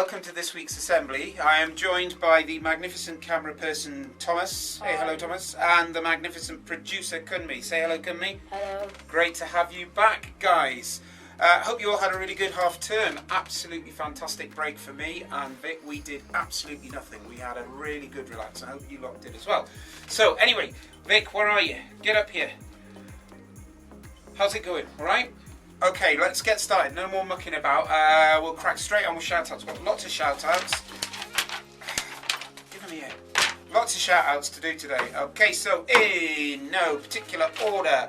welcome to this week's assembly. I am joined by the magnificent camera person Thomas. Hi. Hey, hello Thomas. And the magnificent producer Kunmi. Say hello Kunmi. Hello. Great to have you back, guys. Hope you all had a really good half term. Absolutely fantastic break for me and Vic. We did absolutely nothing. We had a really good relax. I hope you lot did as well. So anyway, Vic, where are you? Get up here. How's it going? All right? Okay, let's get started. No more mucking about. We'll crack straight on with shout-outs. We've got lots of shout-outs. Give them here. Lots of shout-outs to do today. Okay, so in no particular order.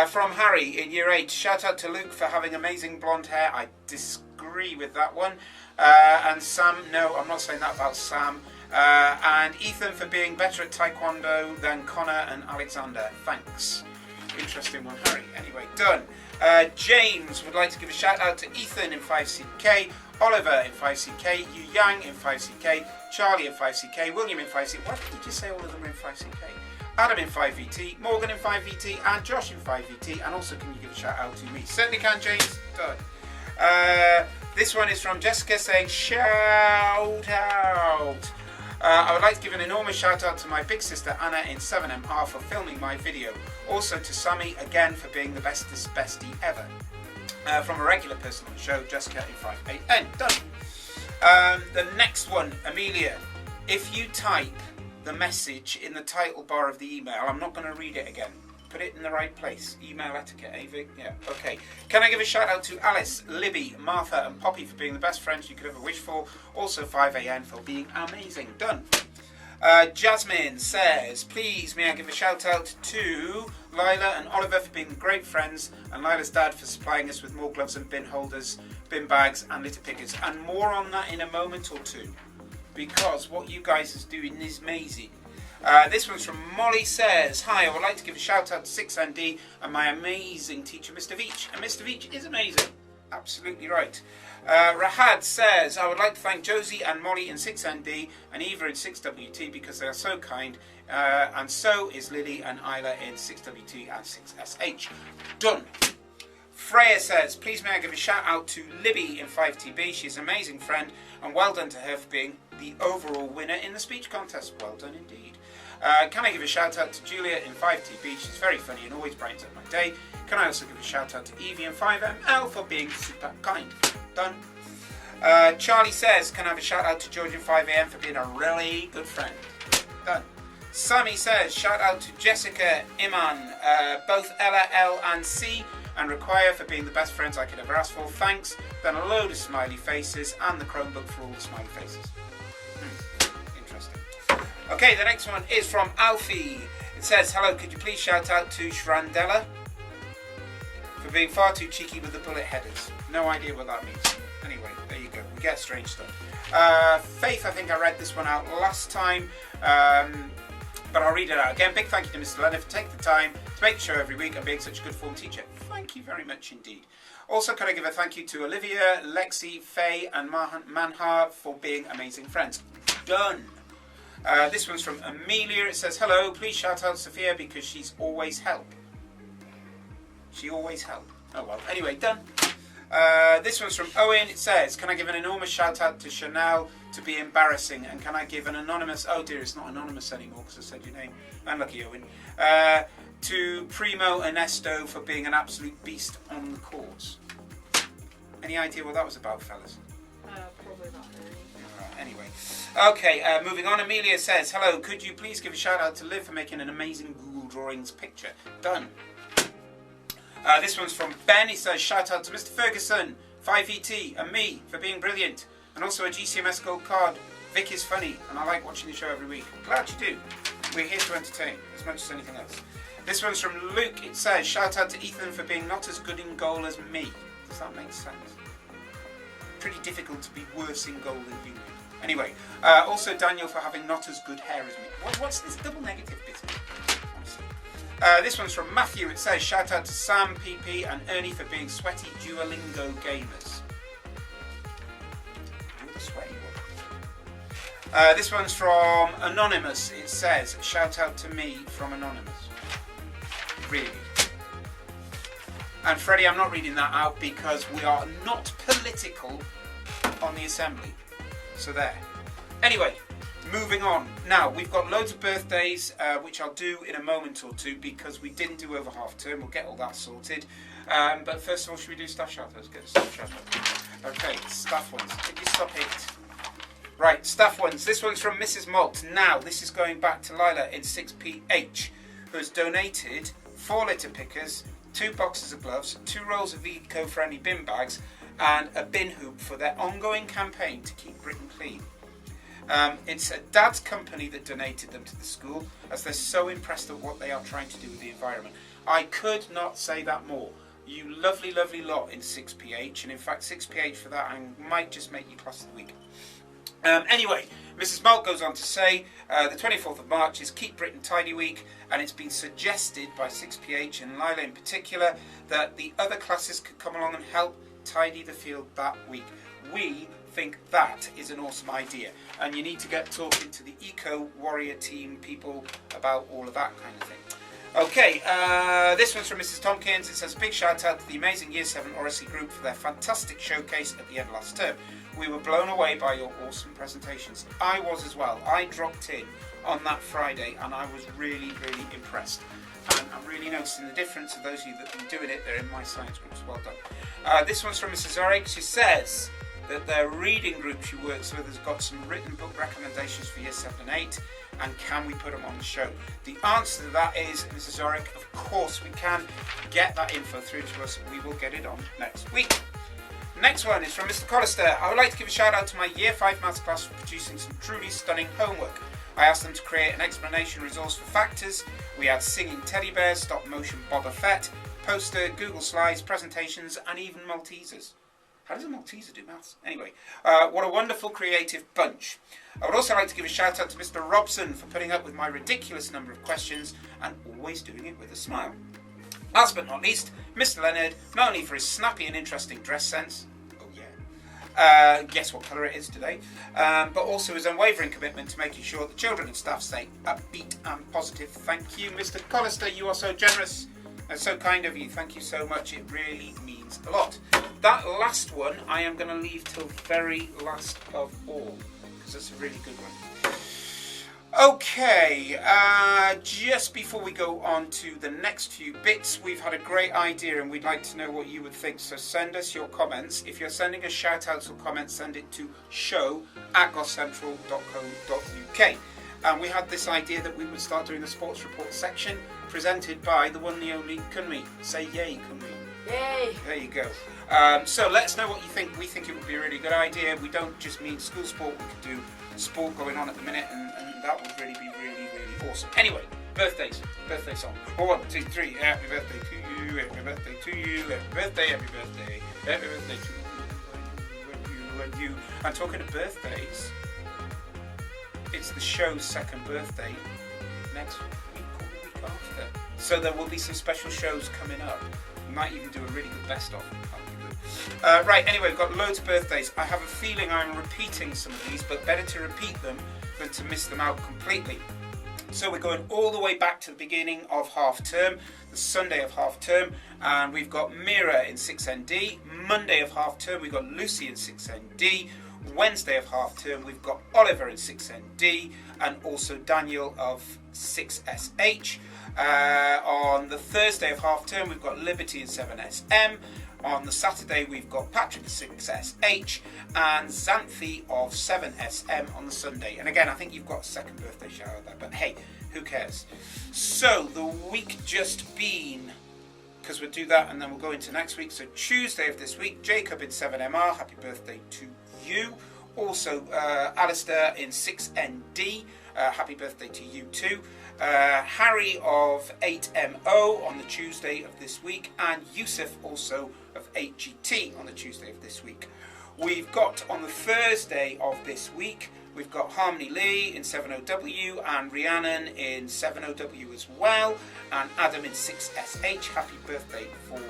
From Harry in Year 8. Shout-out to Luke for having amazing blonde hair. I disagree with that one. And Sam, no, I'm not saying that about Sam. And Ethan for being better at Taekwondo than Connor and Alexander. Thanks. Interesting one, Harry. Anyway, done. James would like to give a shout out to Ethan in 5CK, Oliver in 5CK, Yu Yang in 5CK, Charlie in 5CK, William in 5CK. Why did you just say all of them are in 5CK? Adam in 5VT, Morgan in 5VT, and Josh in 5VT. And also, can you give a shout out to me? Certainly can, James. Done. This one is from Jessica saying, shout out. I would like to give an enormous shout out to my big sister Anna in 7MR for filming my video. Also to Sammy again for being the bestest bestie ever. From a regular person on the show, Jessica in 5AN. Done. The next one, Amelia. If you type the message in the title bar of the email, I'm not going to read it again. Put it in the right place. Email etiquette, Vic? Yeah, okay. Can I give a shout out to Alice, Libby, Martha and Poppy for being the best friends you could ever wish for. Also 5AN for being amazing. Done. Jasmine says, please may I give a shout out to Lila and Oliver for being great friends and Lila's dad for supplying us with more gloves and bin holders, bin bags and litter pickers. And more on that in a moment or two. Because what you guys is doing is amazing. This one's from Molly says, hi, I would like to give a shout out to 6ND and my amazing teacher, Mr. Veach. And Mr. Veach is amazing. Absolutely right. Rahad says, I would like to thank Josie and Molly in 6ND and Eva in 6WT because they are so kind. And so is Lily and Isla in 6WT and 6SH. Done. Freya says, please may I give a shout out to Libby in 5TB. She's an amazing friend and well done to her for being the overall winner in the speech contest. Well done indeed. Can I give a shout out to Julia in 5TB? She's very funny and always brightens up my day. Can I also give a shout out to Evie in 5ML for being super kind? Done. Charlie says, can I have a shout out to George in 5AM for being a really good friend? Done. Sammy says, shout out to Jessica, Iman, both Ella, L and C and Require for being the best friends I could ever ask for. Thanks. Then a load of smiley faces and the Chromebook for all the smiley faces. Interesting. Okay, the next one is from Alfie. It says, hello, could you please shout out to Shrandella for being far too cheeky with the bullet headers. No idea what that means. Anyway, there you go. We get strange stuff. Faith, I think I read this one out last time, but I'll read it out again. Big thank you to Mr. Leonard for taking the time to make the show every week and being such a good form teacher. Thank you very much indeed. Also, can I give a thank you to Olivia, Lexi, Faye and Manhar for being amazing friends. Done. This one's from Amelia. It says, hello, please shout out Sophia because she's always help. She always help. Oh well. Anyway, done. This one's from Owen. It says, can I give an enormous shout out to Chanel to be embarrassing? And can I give an anonymous, oh dear, it's not anonymous anymore because I said your name. Unlucky Owen. To Primo Ernesto for being an absolute beast on the courts. Any idea what that was about, fellas? Probably not really. Anyway, okay, moving on. Amelia says, hello, could you please give a shout out to Liv for making an amazing Google Drawings picture? Done. This one's from Ben. He says, shout out to Mr. Ferguson, 5ET, and me for being brilliant. And also a GCMS gold card. Vic is funny, and I like watching the show every week. Glad you do. We're here to entertain, as much as anything else. This one's from Luke. It says, shout out to Ethan for being not as good in goal as me. Does that make sense? Pretty difficult to be worse in goal than you. Anyway, also Daniel for having not as good hair as me. What's this double negative business? This one's from Matthew. It says, shout out to Sam, PP and Ernie for being sweaty Duolingo gamers. You're the sweaty one. This one's from Anonymous. It says, shout out to me from Anonymous. Really? And Freddie, I'm not reading that out because we are not political on the assembly. So there. Anyway, moving on. Now, we've got loads of birthdays, which I'll do in a moment or two because we didn't do over half term. We'll get all that sorted. But first of all, should we do staff shout outs? Get a staff shout out. Okay, staff ones. Can you stop it? Right, staff ones. This one's from Mrs. Malt. Now, this is going back to Lila in 6PH, who has donated 4 litter pickers, 2 boxes of gloves, 2 rolls of eco-friendly bin bags, and a bin hoop for their ongoing campaign to keep Britain clean. It's a dad's company that donated them to the school, as they're so impressed at what they are trying to do with the environment. I could not say that more. You lovely, lovely lot in 6PH, and in fact 6PH for that, I might just make you class of the week. Anyway, Mrs. Malt goes on to say the 24th of March is Keep Britain Tidy Week, and it's been suggested by 6PH and Lila in particular that the other classes could come along and help tidy the field that week. We think that is an awesome idea, and you need to get talking to the Eco Warrior team people about all of that kind of thing. Okay, this one's from Mrs. Tompkins. It says, big shout out to the amazing Year 7 Odyssey group for their fantastic showcase at the end of last term. We were blown away by your awesome presentations. I was as well. I dropped in on that Friday and I was really, really impressed. And I'm really noticing the difference of those of you that have been doing it. They're in my science groups. Well done. This one's from Mrs. Zorek. She says that their reading group she works with has got some written book recommendations for Year 7 and 8. And can we put them on the show? The answer to that is, Mrs. Zorek, of course we can. Get that info through to us. We will get it on next week. Next one is from Mr. Collister. I would like to give a shout out to my Year 5 Maths class for producing some truly stunning homework. I asked them to create an explanation resource for factors. We had singing teddy bears, stop motion Boba Fett, poster, Google slides, presentations, and even Maltesers. How does a Malteser do maths? Anyway, what a wonderful creative bunch. I would also like to give a shout out to Mr. Robson for putting up with my ridiculous number of questions and always doing it with a smile. Last but not least, Mr. Leonard, not only for his snappy and interesting dress sense, guess what colour it is today, but also his unwavering commitment to making sure the children and staff stay upbeat and positive. Thank you, Mr. Collister. You are so generous and so kind of you. Thank you so much. It really means a lot. That last one I am going to leave till very last of all, because it's a really good one. Okay, just before we go on to the next few bits, we've had a great idea and we'd like to know what you would think. So send us your comments. If you're sending us shout-outs or comments, send it to show@gothcentral.co.uk. And we had this idea that we would start doing a sports report section presented by the one, the only Kunmi. Say yay, Kunmi. Yay! There you go. So let us know what you think. We think it would be a really good idea. We don't just mean school sport. We could do sport going on at the minute, and that would really be really awesome. Anyway, birthdays. Birthday song. 1, 2, 3. Happy birthday to you. Happy birthday to you. Happy birthday. Happy birthday. Happy birthday to you and you. And talking of birthdays, it's the show's second birthday next week or the week after. So there will be some special shows coming up. We might even do a really good best of. Right, anyway, we've got loads of birthdays. I have a feeling I'm repeating some of these, but better to repeat them than to miss them out completely. So we're going all the way back to the beginning of half term, the Sunday of half term, and we've got Mira in 6ND. Monday of half term, we've got Lucy in 6ND. Wednesday of half term, we've got Oliver in 6ND, and also Daniel of 6SH. On the Thursday of half term, we've got Liberty in 7SM. On the Saturday, we've got Patrick of 6SH and Xanthi of 7SM on the Sunday. And again, I think you've got a second birthday shower there, but hey, who cares? So, the week just been, because we'll do that and then we'll go into next week. So, Tuesday of this week, Jacob in 7MR, happy birthday to you. Also, Alistair in 6ND, happy birthday to you too. Harry of 8MO on the Tuesday of this week, and Yusuf also of 8GT on the Tuesday of this week. We've got on the Thursday of this week, we've got Harmony Lee in 70W and Rhiannon in 70W as well, and Adam in 6SH. Happy birthday for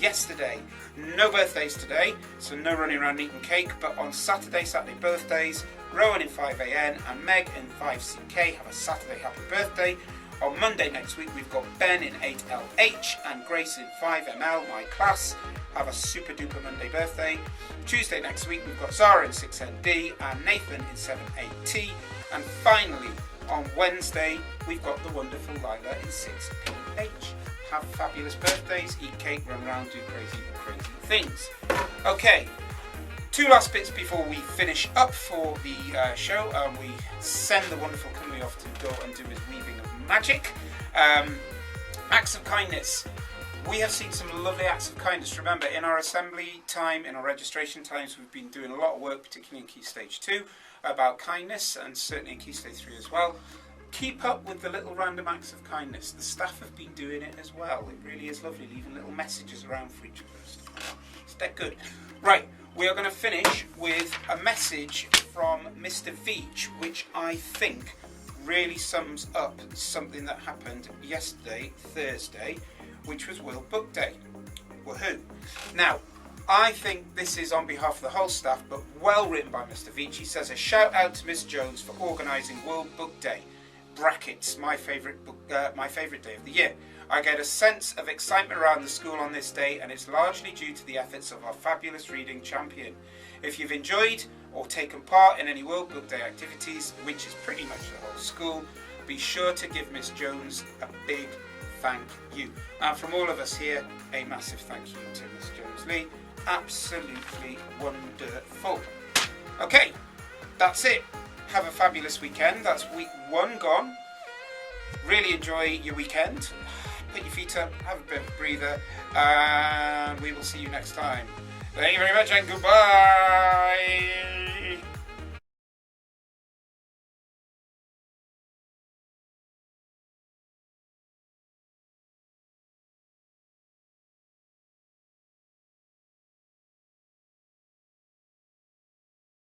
yesterday. No birthdays today, so no running around eating cake, but on Saturday birthdays, Rowan in 5AN and Meg in 5CK have a Saturday happy birthday. On Monday next week, we've got Ben in 8LH and Grace in 5ML, my class. Have a super duper Monday birthday. Tuesday next week, we've got Zara in 6ND and Nathan in 7AT. And finally, on Wednesday, we've got the wonderful Lila in 6PH. Have fabulous birthdays, eat cake, run around, do crazy things. Okay, 2 last bits before we finish up for the show. We send the wonderful Cymru off to go and do his weaving of magic. Acts of kindness. We have seen some lovely acts of kindness. Remember, in our assembly time, in our registration times, we've been doing a lot of work, particularly in Key Stage 2, about kindness, and certainly in Key Stage 3 as well. Keep up with the little random acts of kindness. The staff have been doing it as well. It really is lovely, leaving little messages around for each other. It's that good. Right, we are going to finish with a message from Mr. Veach, which I think really sums up something that happened yesterday, Thursday, which was World Book Day. Woohoo! Now, I think this is on behalf of the whole staff, but well written by Mr. Veach. He says, a shout out to Miss Jones for organising World Book Day. Brackets, my favourite day of the year. I get a sense of excitement around the school on this day, and it's largely due to the efforts of our fabulous reading champion. If you've enjoyed or taken part in any World Book Day activities, which is pretty much the whole school, be sure to give Miss Jones a big thank you. And from all of us here, a massive thank you to Miss Jones-Lee. Absolutely wonderful. Okay, that's it. Have a fabulous weekend. That's week 1 gone. Really enjoy your weekend. Put your feet up, have a bit of a breather, and we will see you next time. Thank you very much and goodbye.